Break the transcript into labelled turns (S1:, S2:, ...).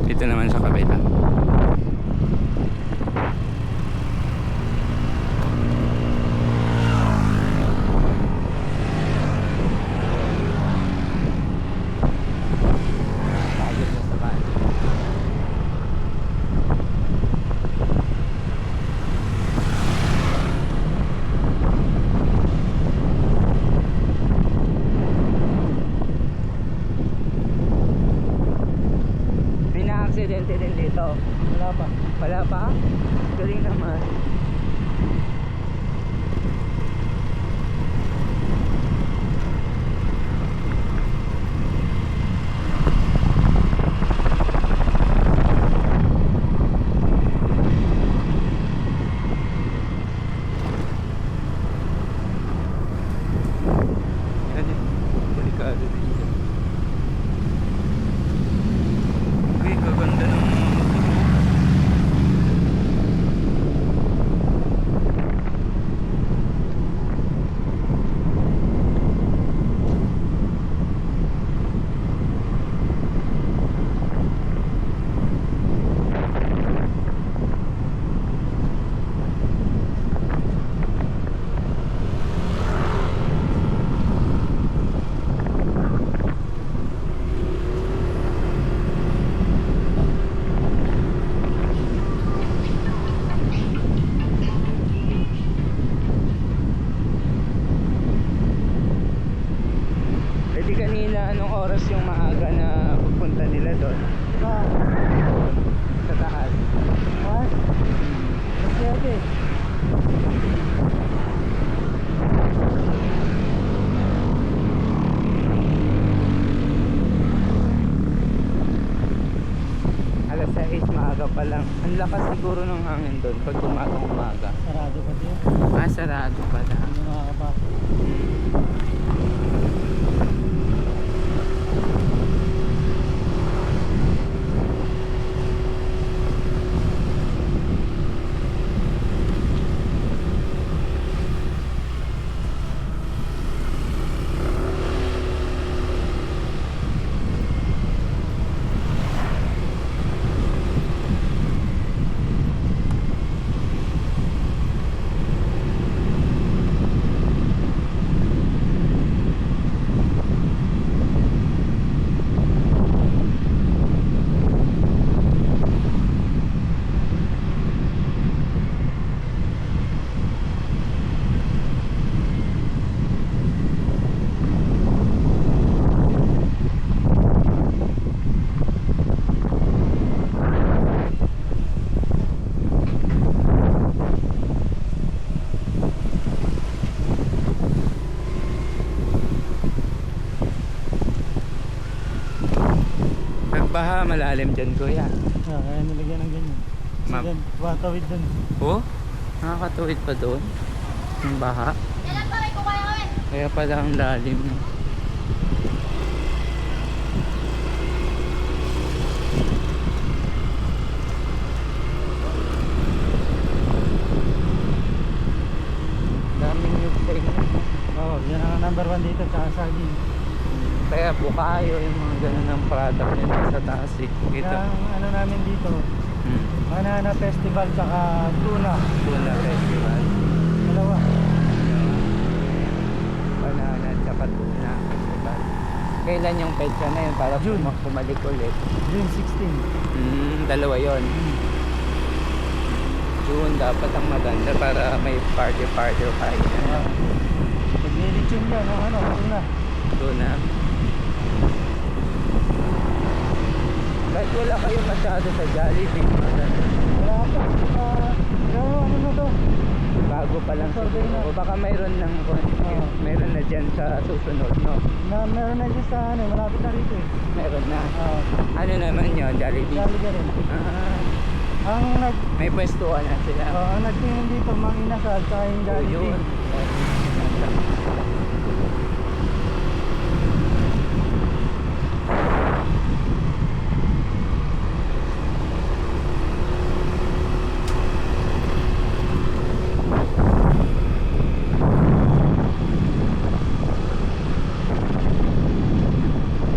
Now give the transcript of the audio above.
S1: Dito naman sa kabila. Aksidente din dito.
S2: Wala pa.
S1: Wala pa? Galing naman. Delikado din dito. Uy, kaganda ng mga motor. Pwede kanina anong oras yung maaga na pupunta nila doon? Sa taas.
S2: What? Kasi.
S1: Alas 6 maaga pa lang. Ang lakas siguro ng hangin doon pag umaga.
S2: Sarado pa din.
S1: Ah, sarado pala.
S2: Hindi makakapasok.
S1: Nagbaha, malalim dyan kuya.
S2: Kaya nilagyan ng ganyan. Kasi
S1: Ma'am.
S2: dyan, watawid dun.
S1: Oh, nakakatuwid pa doon. Yung baha. Kaya pala ang lalim. Daming yung sa inyo.
S2: Oo, yan ang number 1 dito, tsaka saging.
S1: Kaya bukayo yung mga ganun ng product nila sa taas eh. Ito.
S2: Ang ano namin dito,
S1: Hmm.
S2: Banana Festival tsaka Tuna.
S1: Tuna Festival.
S2: Dalawa.
S1: Banana tsaka Tuna Festival. Kailan yung petsa na yun para
S2: June.
S1: bumalik ulit?
S2: June 16.
S1: Dalawa yon. June dapat ang maganda para may party kayo.
S2: Maglilitsyon yan, Tuna.
S1: Tuna. Kahit wala kayo masyado sa Jollibee,
S2: Wala pa. Ano na to?
S1: bago pa lang
S2: Survey na.
S1: siguro. Baka mayroon ng mayroon na dyan sa susunod, no?
S2: Meron na dyan sa malapit na rito eh.
S1: Meron na. Ano naman yun, Jollibee?
S2: Jollibee rin.
S1: Ah, may pwestuhan na sila.
S2: Ang nagtingin dito, Mang Inasal, sa yung
S1: Oh,
S2: Jollibee.
S1: yun.